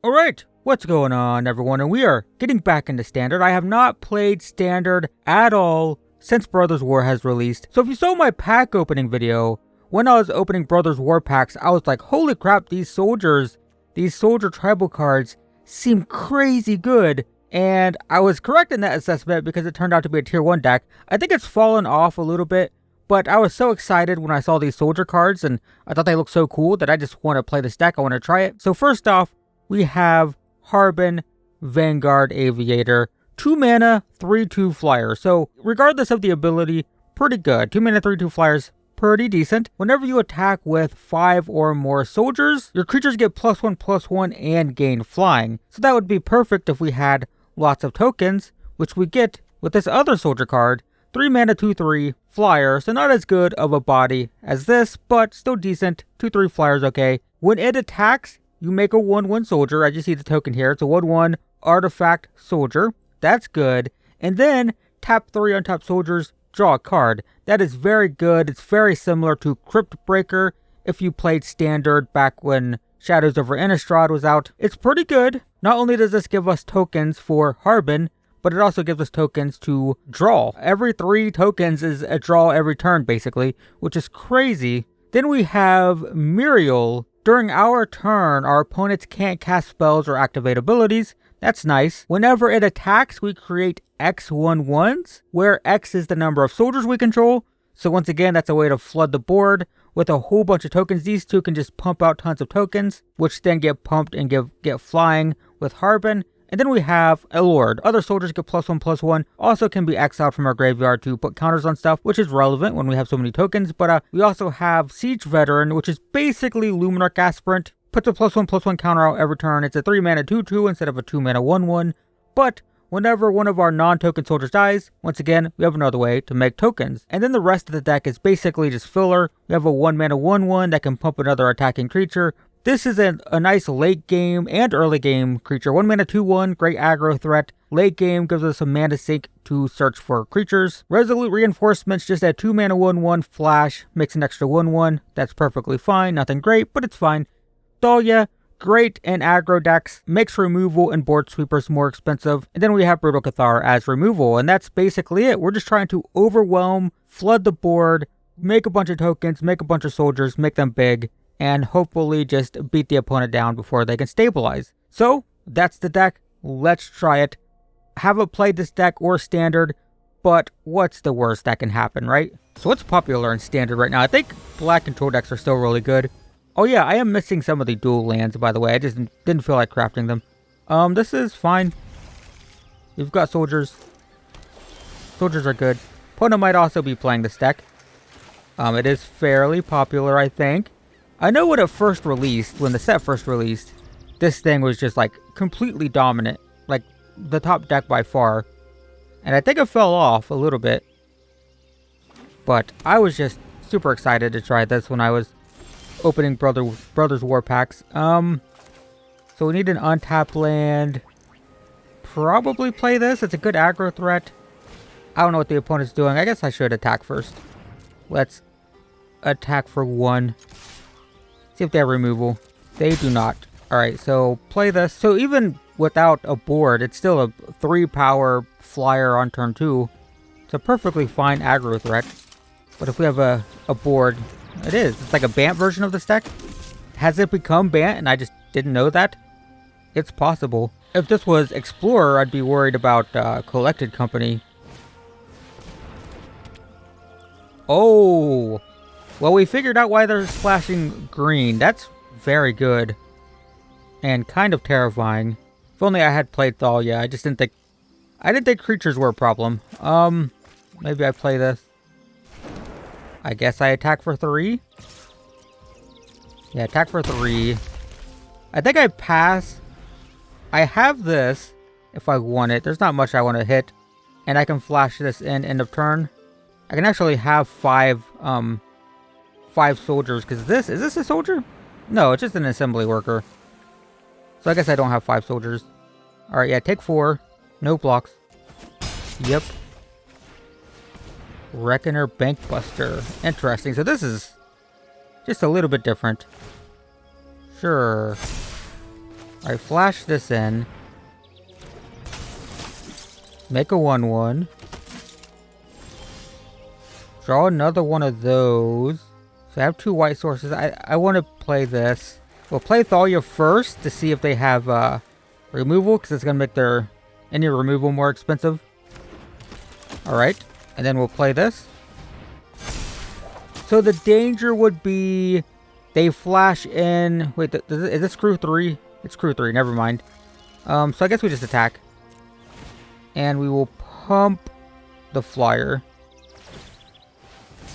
Alright, what's going on everyone, and we are getting back into Standard. I have not played Standard at all since Brothers War has released. So if you saw my pack opening video, when I was opening Brothers War packs, I was like, holy crap, these soldier tribal cards seem crazy good. And I was correct in that assessment because it turned out to be a tier 1 deck. I think it's fallen off a little bit, but I was so excited when I saw these soldier cards and I thought they looked so cool that I just want to play this deck. I want to try it. So first off, we have Harbin, Vanguard, Aviator, 2 mana, 3/2 flyer. So regardless of the ability, pretty good. 2 mana, 3/2 flyers, pretty decent. Whenever you attack with 5 or more soldiers, your creatures get +1/+1 and gain flying. So that would be perfect if we had lots of tokens, which we get with this other soldier card. 3 mana, 2/3 flyer, so not as good of a body as this, but still decent. 2/3 flyers, okay. When it attacks, you make a 1/1 soldier. I just see the token here. It's a 1/1 artifact soldier. That's good. And then tap 3 untapped soldiers, draw a card. That is very good. It's very similar to Crypt Breaker if you played Standard back when Shadows over Innistrad was out. It's pretty good. Not only does this give us tokens for Harbin, but it also gives us tokens to draw. Every 3 tokens is a draw every turn, basically, which is crazy. Then we have Muriel. During our turn, our opponents can't cast spells or activate abilities. That's nice. Whenever it attacks, we create X 1/1s, where X is the number of soldiers we control. So once again, that's a way to flood the board with a whole bunch of tokens. These two can just pump out tons of tokens, which then get pumped and get flying with Harbin. And then we have a Lord. Other soldiers get +1/+1, also can be exiled from our graveyard to put counters on stuff, which is relevant when we have so many tokens. But we also have Siege Veteran, which is basically Luminarch Aspirant. Puts a +1/+1 counter out every turn. It's a 3 mana 2/2 instead of a 2 mana 1/1. But whenever one of our non-token soldiers dies, once again, we have another way to make tokens. And then the rest of the deck is basically just filler. We have a 1 mana 1/1 that can pump another attacking creature. This is a nice late game and early game creature. 1 mana 2/1, great aggro threat. Late game gives us a mana sink to search for creatures. Resolute Reinforcements, just a 2 mana 1/1 flash, makes an extra 1/1. That's perfectly fine, nothing great, but it's fine. Thalia, great in aggro decks, makes removal and board sweepers more expensive. And then we have Brutal Cathar as removal, and that's basically it. We're just trying to overwhelm, flood the board, make a bunch of tokens, make a bunch of soldiers, make them big, and hopefully just beat the opponent down before they can stabilize. So, that's the deck. Let's try it. Haven't played this deck or Standard, but what's the worst that can happen, right? So what's popular in Standard right now? I think black control decks are still really good. Oh yeah, I am missing some of the dual lands, by the way. I just didn't feel like crafting them. This is fine. We've got soldiers. Soldiers are good. Opponent might also be playing this deck. It is fairly popular, I think. I know when it first released, when the set first released, this thing was just like completely dominant. Like the top deck by far. And I think it fell off a little bit. But I was just super excited to try this when I was opening Brothers War packs. So we need an untapped land. Probably play this. It's a good aggro threat. I don't know what the opponent's doing. I guess I should attack first. Let's attack for 1. See if they have removal. They do not. Alright, so play this. So even without a board, it's still a 3 power flyer on turn 2. It's a perfectly fine aggro threat. But if we have a board, it is. It's like a Bant version of this deck. Has it become Bant and I just didn't know that? It's possible. If this was Explorer, I'd be worried about Collected Company. Oh! Well, we figured out why they're splashing green. That's very good. And kind of terrifying. If only I had played Thalia. I just didn't think... I didn't think creatures were a problem. Maybe I play this. I guess I attack for 3. Yeah, attack for 3. I think I pass. I have this if I want it. There's not much I want to hit. And I can flash this in end of turn. I can actually have 5 soldiers, because is this a soldier? No, it's just an assembly worker. So I guess I don't have 5 soldiers. Alright, yeah, take 4. No blocks. Yep. Reckoner Bankbuster. Interesting. So this is just a little bit different. Sure. Alright, flash this in. Make a 1/1. Draw another one of those. So I have 2 white sources. I want to play this. We'll play Thalia first to see if they have removal, because it's going to make any removal more expensive. Alright, and then we'll play this. So the danger would be they flash in... Wait, is this crew 3? It's crew 3, never mind. So I guess we just attack. And we will pump the flyer.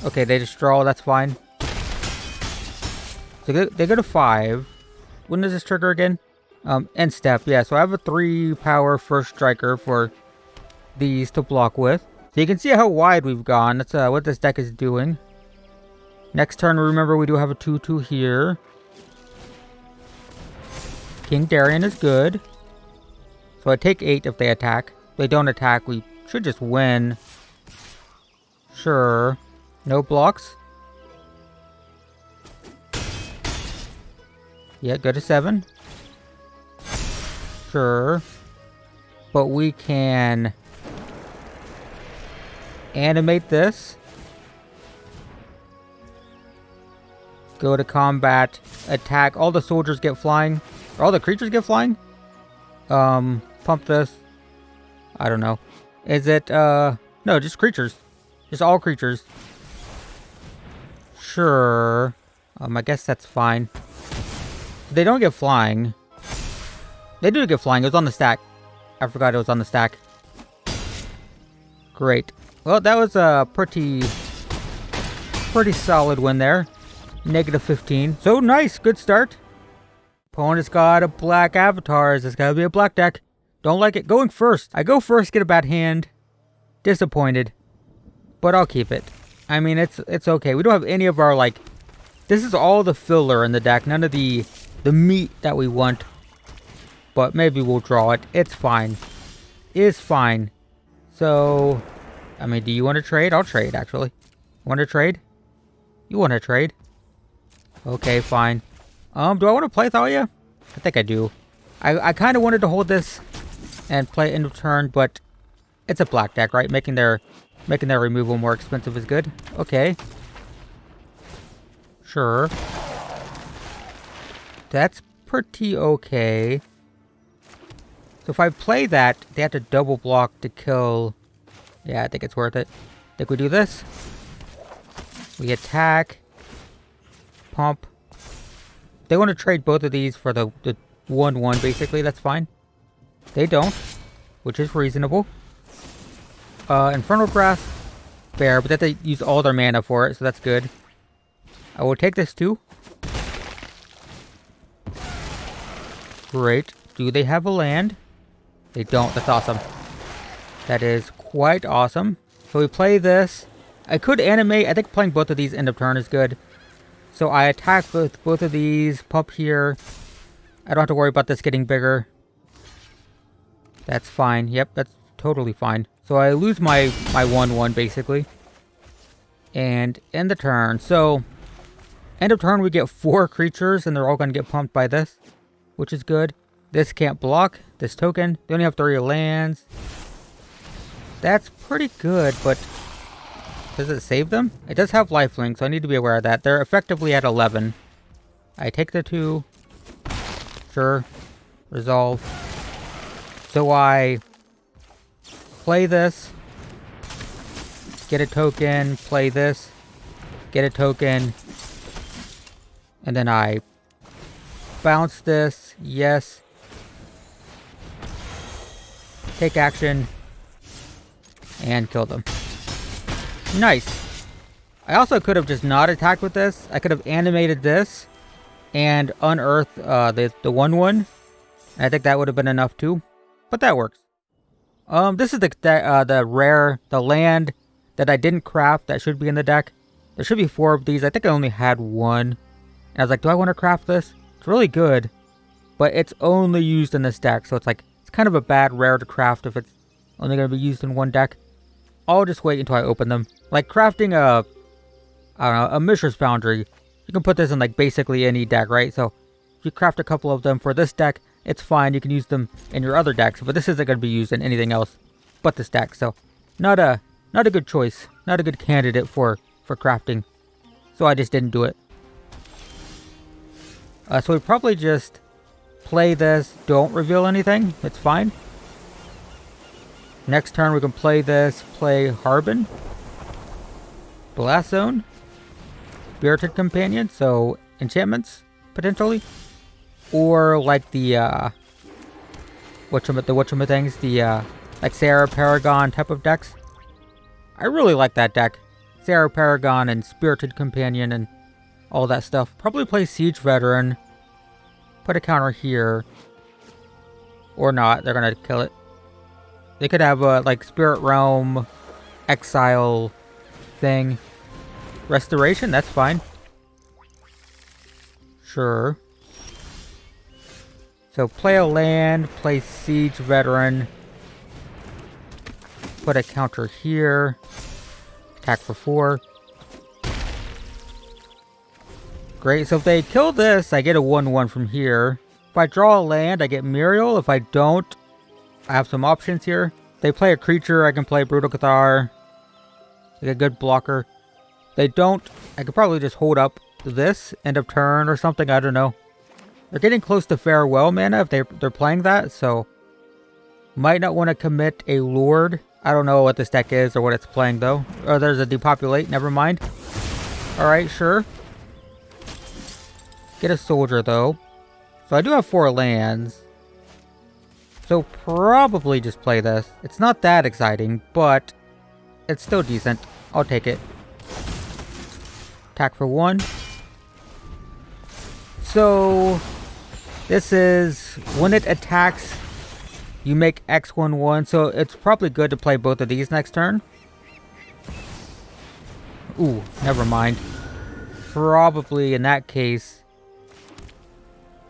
Okay, they just draw, that's fine. So they go to 5. When does this trigger again? End step, yeah. So I have a 3 power first striker for these to block with. So you can see how wide we've gone. That's what this deck is doing. Next turn, remember we do have a 2/2 here. King Darien is good. So I take 8 if they attack. If they don't attack, we should just win. Sure. No blocks. Yeah, go to 7. Sure. But we can animate this. Go to combat. Attack. All the soldiers get flying. Or all the creatures get flying? Pump this. I don't know. Is it, no, just creatures. Just all creatures. Sure. I guess that's fine. They don't get flying. They do get flying. It was on the stack. I forgot it was on the stack. Great. Well, that was a pretty solid win there. -15. So nice. Good start. Opponent's got a black avatars. It's gotta be a black deck. Don't like it. Going first. I go first, get a bad hand. Disappointed. But I'll keep it. I mean, it's okay. We don't have any of our, like... This is all the filler in the deck. None of the meat that we want. But maybe we'll draw it. It's fine. It's fine. So... I mean, do you want to trade? I'll trade, actually. Want to trade? You want to trade? Okay, fine. Do I want to play Thalia? I think I do. I kind of wanted to hold this and play end of turn, but it's a black deck, right? Making their removal more expensive is good. Okay. Sure. That's pretty okay. So if I play that, they have to double block to kill. Yeah, I think it's worth it. I think we do this. We attack. Pump. They want to trade both of these for the 1/1, basically. That's fine. They don't, which is reasonable. Infernal Grasp. Fair, but they have to use all their mana for it, so that's good. I will take this too. Great. Do they have a land? They don't. That's awesome. That is quite awesome. So we play this. I could animate. I think playing both of these end of turn is good. So I attack both of these. Pump here. I don't have to worry about this getting bigger. That's fine. Yep, that's totally fine. So I lose my 1/1 basically. And end the turn. So end of turn we get 4 creatures and they're all going to get pumped by this, which is good. This can't block this token. They only have 3 lands. That's pretty good, but does it save them? It does have lifelink, so I need to be aware of that. They're effectively at 11. I take the 2. Sure. Resolve. So I play this. Get a token. Play this. Get a token. And then I bounce this. Yes. Take action. And kill them. Nice. I also could have just not attacked with this. I could have animated this and unearthed the 1/1. I think that would have been enough too. But that works. This is the land that I didn't craft that should be in the deck. There should be 4 of these. I think I only had 1. And I was like, do I want to craft this? It's really good. But it's only used in this deck. So it's like, it's kind of a bad rare to craft if it's only going to be used in one deck. I'll just wait until I open them. Like crafting a Mishra's Foundry. You can put this in like basically any deck, right? So if you craft a couple of them for this deck, it's fine. You can use them in your other decks, but this isn't going to be used in anything else but this deck. So not a good choice. Not a good candidate for crafting. So I just didn't do it. So we probably just play this. Don't reveal anything. It's fine. Next turn we can play this. Play Harbin. Blast Zone. Spirited Companion. So enchantments, potentially. Or like the whatchamithings, the like Sarah Paragon type of decks. I really like that deck. Sarah Paragon and Spirited Companion and all that stuff. Probably play Siege Veteran. Put a counter here. Or not. They're gonna kill it. They could have a like Spirit Realm Exile thing. Restoration, that's fine. Sure. So play a land, play Siege Veteran. Put a counter here. Attack for 4. Great, so if they kill this, I get a 1/1 from here. If I draw a land, I get Muriel. If I don't, I have some options here. If they play a creature, I can play Brutal Cathar. Like a good blocker. If they don't, I could probably just hold up this, end of turn or something, I don't know. They're getting close to Farewell mana if they're playing that, so might not want to commit a Lord. I don't know what this deck is or what it's playing though. Oh, there's a Depopulate, never mind. Alright, sure. Get a Soldier though. So I do have 4 lands. So probably just play this. It's not that exciting, but it's still decent. I'll take it. Attack for 1. So this is when it attacks, you make X/1/1. So it's probably good to play both of these next turn. Ooh, never mind. Probably in that case,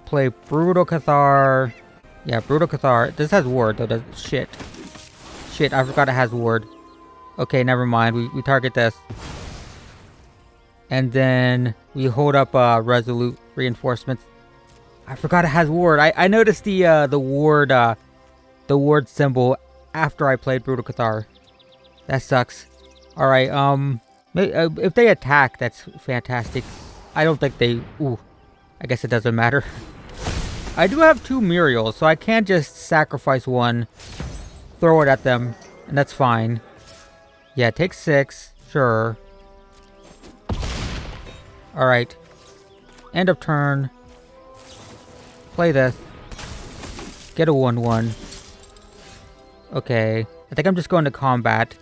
play Brutal Cathar. Yeah, Brutal Cathar. This has Ward though. Shit, I forgot it has Ward. Okay, never mind. We target this. And then we hold up Resolute Reinforcements. I forgot it has Ward. I noticed the Ward symbol after I played Brutal Cathar. That sucks. Alright, if they attack, that's fantastic. I don't think they... Ooh, I guess it doesn't matter. I do have 2 Muriels, so I can just sacrifice one, throw it at them, and that's fine. Yeah, take 6. Sure. Alright. End of turn. Play this. Get a 1/1. Okay. I think I'm just going to combat.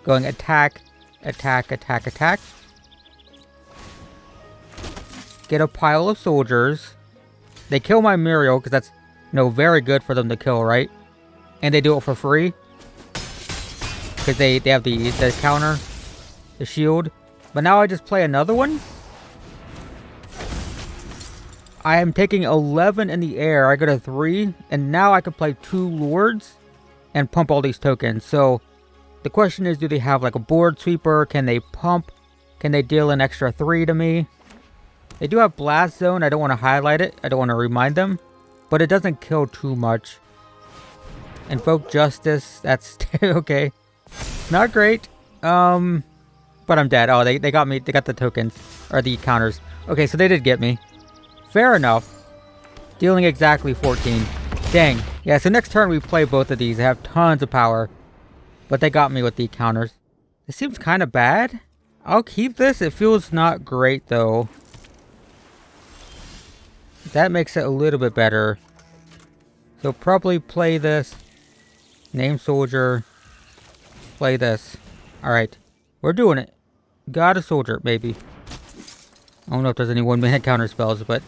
Going attack, attack, attack, attack. Get a pile of soldiers. They kill my Muriel, because that's, very good for them to kill, right? And they do it for free. Because they have the counter. The shield. But now I just play another one. I am taking 11 in the air. I go to 3. And now I can play 2 Lords. And pump all these tokens. So the question is, do they have like a board sweeper? Can they pump? Can they deal an extra 3 to me? They do have Blast Zone. I don't want to highlight it. I don't want to remind them. But it doesn't kill too much. Invoke Justice. That's okay. Not great. But I'm dead. Oh, they got me. They got the tokens. Or the counters. Okay, so they did get me. Fair enough. Dealing exactly 14. Dang. Yeah, so next turn we play both of these. They have tons of power. But they got me with the counters. This seems kind of bad. I'll keep this. It feels not great, though. That makes it a little bit better. So probably play this. Name Soldier. Play this. Alright. We're doing it. Got a Soldier, maybe. I don't know if there's any 1-minute counter spells, but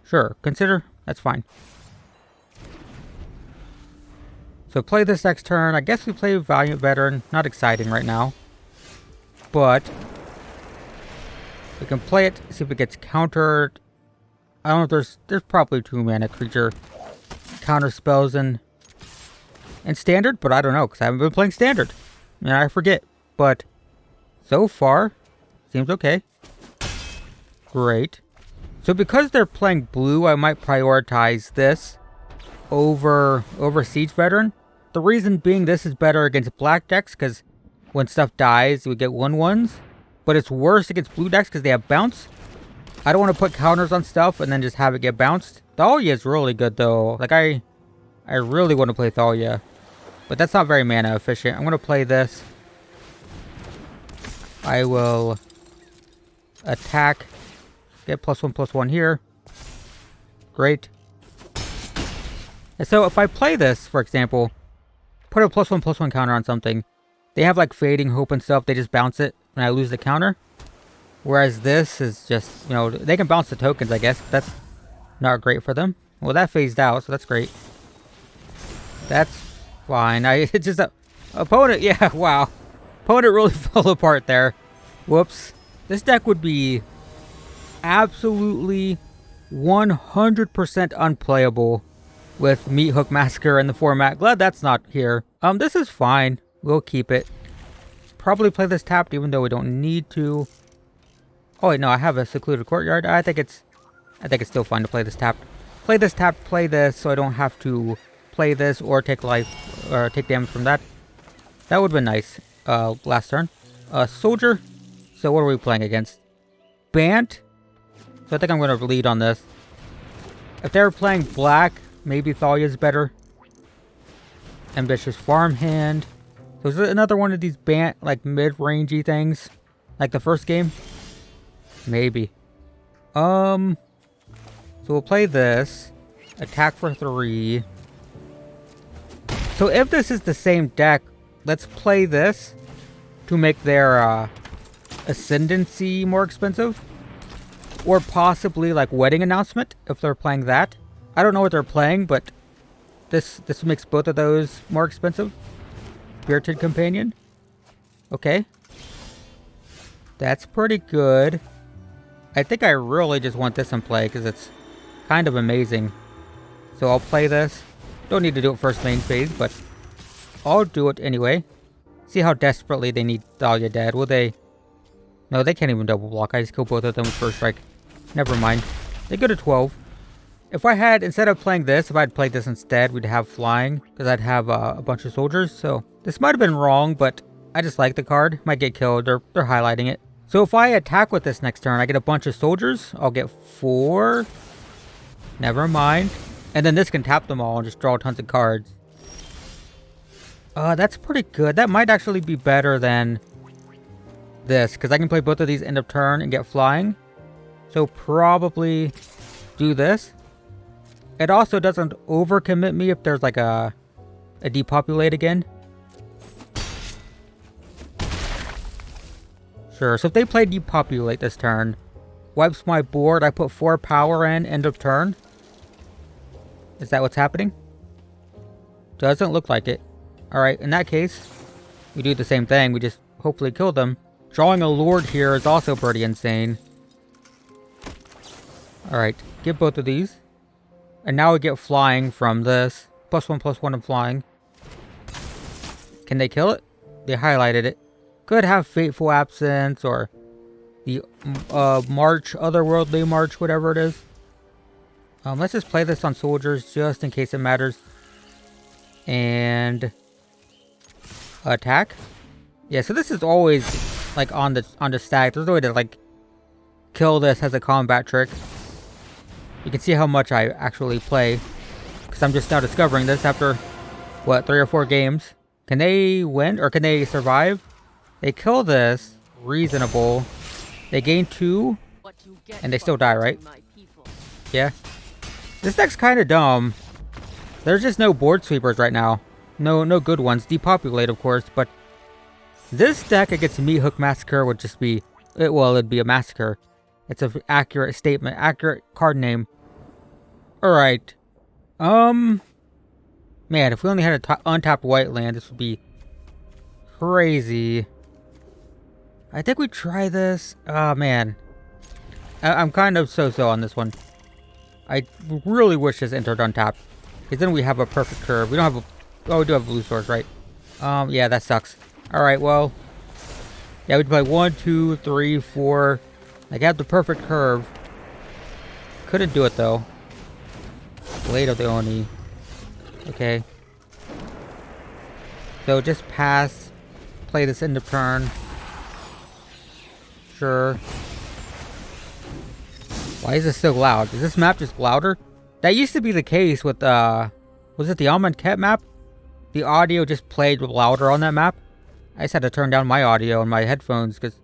sure. Consider. That's fine. So play this next turn. I guess we play Valiant Veteran. Not exciting right now. But we can play it. See if it gets countered. I don't know if there's probably 2-mana creature counter spells in Standard, but I don't know because I haven't been playing Standard. And I forget. But so far, seems okay. Great. So because they're playing blue, I might prioritize this over Siege Veteran. The reason being this is better against black decks because when stuff dies, we get 1/1s. But it's worse against blue decks because they have bounce. I don't want to put counters on stuff and then just have it get bounced. Thalia is really good though. Like I really want to play Thalia. But that's not very mana efficient. I'm going to play this. I will attack. Get +1/+1 here. Great. And so if I play this, for example, put a +1/+1 counter on something. They have like Fading Hope and stuff. They just bounce it and I lose the counter. Whereas this is just, you know, they can bounce the tokens, I guess. But that's not great for them. Well, that phased out, so that's great. That's fine. It's just a opponent. Yeah, wow. Opponent really fell apart there. Whoops. This deck would be absolutely 100% unplayable with Meat Hook Massacre in the format. Glad that's not here. This is fine. We'll keep it. Probably play this tapped even though we don't need to. Oh wait, no, I have a Secluded Courtyard. I think it's still fine to play this tapped. Play this tapped, play this so I don't have to play this or take life or take damage from that. That would have been nice. Last turn. Soldier. So what are we playing against? Bant. So I think I'm going to lead on this. If they were playing black, maybe Thalia is better. Ambitious Farmhand. So is it another one of these Bant, like mid-rangey things? Like the first game? Maybe. So we'll play this. Attack for 3. So if this is the same deck, let's play this to make their Ascendancy more expensive. Or possibly like Wedding Announcement, if they're playing that. I don't know what they're playing, but this makes both of those more expensive. Spirited Companion. Okay. That's pretty good. I think I really just want this in play because it's kind of amazing. So I'll play this. Don't need to do it first main phase, but I'll do it anyway. See how desperately they need Thalia dead. Will they? No, they can't even double block. I just kill both of them with first strike. Never mind. They go to 12. If I had, instead of playing this, if I'd played this instead, we'd have flying. Because I'd have a bunch of soldiers. So this might have been wrong, but I just like the card. Might get killed. They're highlighting it. So if I attack with this next turn, I get a bunch of soldiers. I'll get 4. Never mind. And then this can tap them all and just draw tons of cards. That's pretty good. That might actually be better than this. Because I can play both of these end of turn and get flying. So probably do this. It also doesn't overcommit me if there's like a depopulate again. Sure, so if they play depopulate this turn, wipes my board, I put 4 power in, end of turn. Is that what's happening? Doesn't look like it. Alright, in that case, we do the same thing, we just hopefully kill them. Drawing a Lord here is also pretty insane. Alright, get both of these. And now we get flying from this. +1/+1 and flying. Can they kill it? They highlighted it. Could have Fateful Absence or the March, Otherworldly March, whatever it is. Let's just play this on soldiers just in case it matters. And attack. Yeah, so this is always like on the stack. There's no way to like kill this as a combat trick. You can see how much I actually play because I'm just now discovering this after what, 3 or 4 games. Can they win or can they survive? They kill this. Reasonable. They gain 2 and they still die, right? Yeah. This deck's kind of dumb. There's just no board sweepers right now. No good ones. Depopulate, of course, but this deck against Meat Hook Massacre would just be, well, it'd be a massacre. It's an accurate statement, accurate card name. Alright. Man, if we only had an untapped white land, this would be crazy. I think we try this. Oh, man. I'm kind of so-so on this one. I really wish this entered untapped. Because then we have a perfect curve. We don't have a... Oh, we do have a blue source, right? Yeah, that sucks. Alright, well... Yeah, we'd play 1, 2, 3, 4. Like, I have the perfect curve. couldn't do it though. Blade of the Oni. Okay. So just pass. Play this end of turn. Sure. Why is this so loud? Is this map just louder? That used to be the case with, was it the Almond Cat map? The audio just played louder on that map. I just had to turn down my audio on my headphones because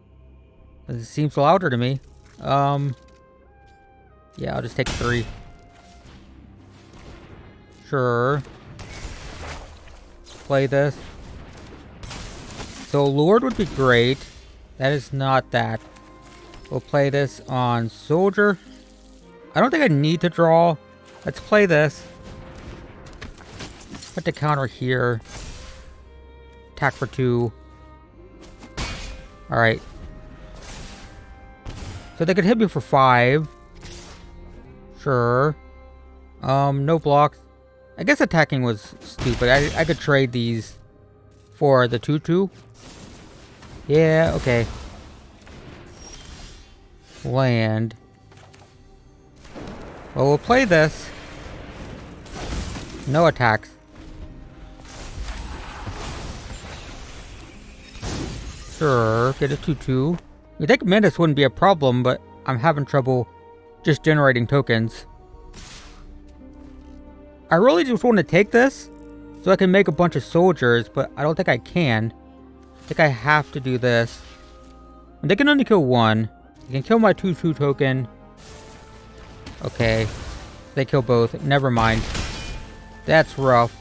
it seems louder to me. Yeah, I'll just take 3. Sure. Play this. So Lord would be great. That is not that. We'll play this on Soldier. I don't think I need to draw. Let's play this. Put the counter here. Attack for 2. Alright. So they could hit me for 5. Sure. No blocks. I guess attacking was stupid. I could trade these for the 2/2. Yeah, okay. Land. Well, we'll play this. No attacks. Sure, get a 2/2. I think Menace wouldn't be a problem, but I'm having trouble just generating tokens. I really just want to take this so I can make a bunch of soldiers, but I don't think I can. I think I have to do this. And they can only kill 1. They can kill my 2/2 token. Okay. They kill both. Never mind. That's rough.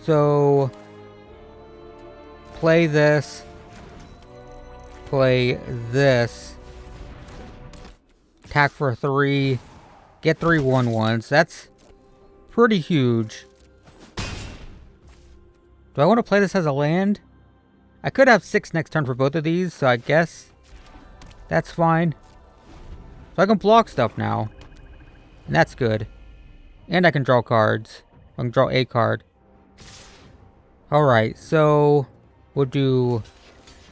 So play this. Play this. Attack for 3. Get 3 1/1s. That's pretty huge. Do I want to play this as a land? I could have 6 next turn for both of these, so I guess that's fine. So I can block stuff now. And that's good. And I can draw cards. I can draw a card. Alright, so we'll do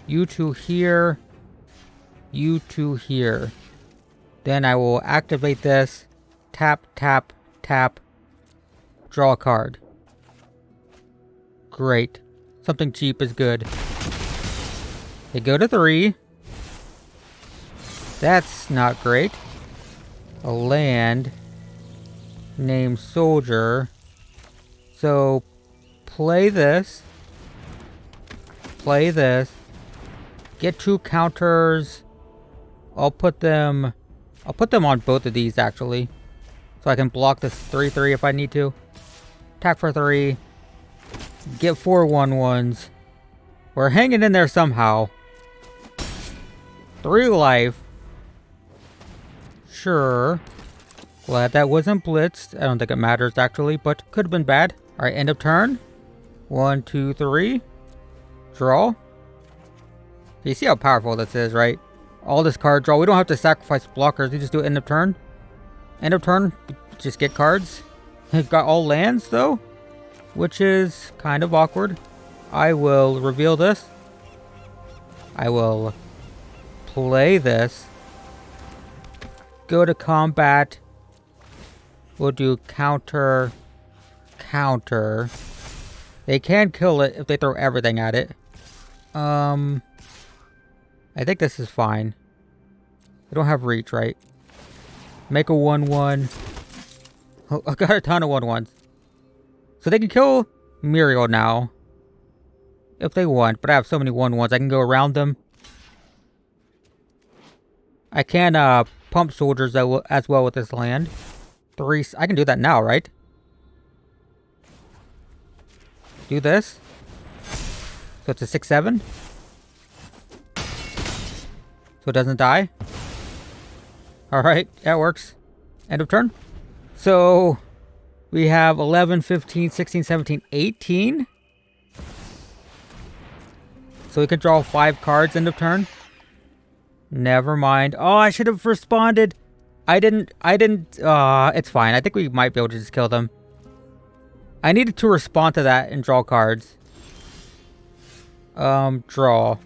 you 2 here. You 2 here. Then I will activate this. Tap, tap, tap. Draw a card. Great. Something cheap is good. They go to 3. That's not great. A land. Name Soldier. So play this. Play this. Get 2 counters. I'll put them on both of these actually. So I can block this 3/3 if I need to. Attack for 3. Get 4 1/1s. We're hanging in there somehow. 3 life. Sure. Glad that wasn't blitzed. I don't think it matters actually, but could have been bad. Alright, end of turn. 1, 2, 3. Draw. You see how powerful this is, right? All this card draw. We don't have to sacrifice blockers. We just do it end of turn. End of turn. Just get cards. I've got all lands though, which is kind of awkward. I will reveal this. I will play this. Go to combat. We'll do counter. Counter. They can kill it if they throw everything at it. I think this is fine. I don't have reach, right? Make a 1/1. Oh, I got a ton of 1/1s. So they can kill Muriel now. If they want, but I have so many 1/1s I can go around them. I can pump soldiers as well with this land. 3, I can do that now, right? Do this. So it's a 6/7. So it doesn't die. Alright, that works. End of turn. So we have 11, 15, 16, 17, 18. So we can draw 5 cards end of turn. Never mind. Oh, I should have responded. I didn't. It's fine. I think we might be able to just kill them. I needed to respond to that and draw cards. Draw.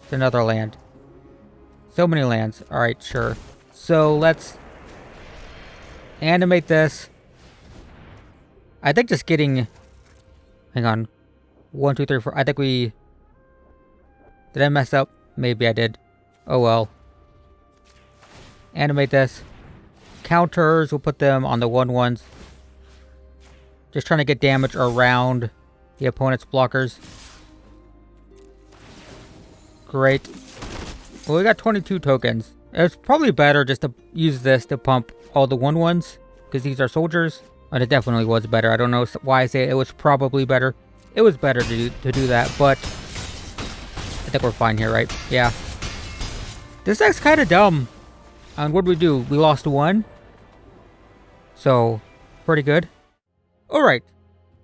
It's another land. So many lands. Alright, sure. So let's Animate this. I think just getting... Hang on. 1, 2, 3, 4. I think we... Did I mess up? Maybe I did. Oh well. Animate this. Counters, we'll put them on the 1/1s. Just trying to get damage around the opponent's blockers. Great. Well, we got 22 tokens. It's probably better just to use this to pump all the 1/1s, because these are soldiers. And it definitely was better. I don't know why I say it was probably better. It was better to do that, but I think we're fine here, right? Yeah. This deck's kind of dumb. And what did we do? We lost 1. So, pretty good. Alright.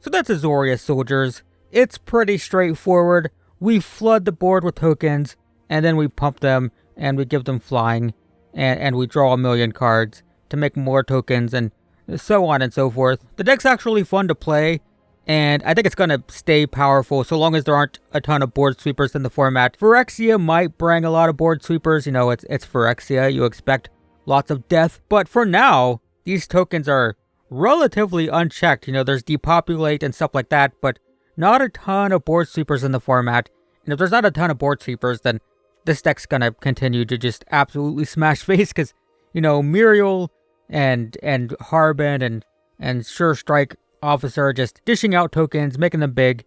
So that's Azorius soldiers. It's pretty straightforward. We flood the board with tokens, and then we pump them, and we give them flying, and we draw 1,000,000 cards to make more tokens, and so on and so forth. The deck's actually fun to play, and I think it's going to stay powerful so long as there aren't a ton of board sweepers in the format. Phyrexia might bring a lot of board sweepers. You know, it's Phyrexia. You expect lots of death. But for now, these tokens are relatively unchecked. You know, there's depopulate and stuff like that, but not a ton of board sweepers in the format. And if there's not a ton of board sweepers, then this deck's going to continue to just absolutely smash face because, you know, Muriel and Harbin and Sure Strike Officer just dishing out tokens, making them big,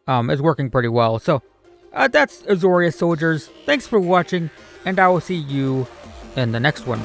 is working pretty well. So that's Azorius soldiers. Thanks for watching, and I will see you in the next one.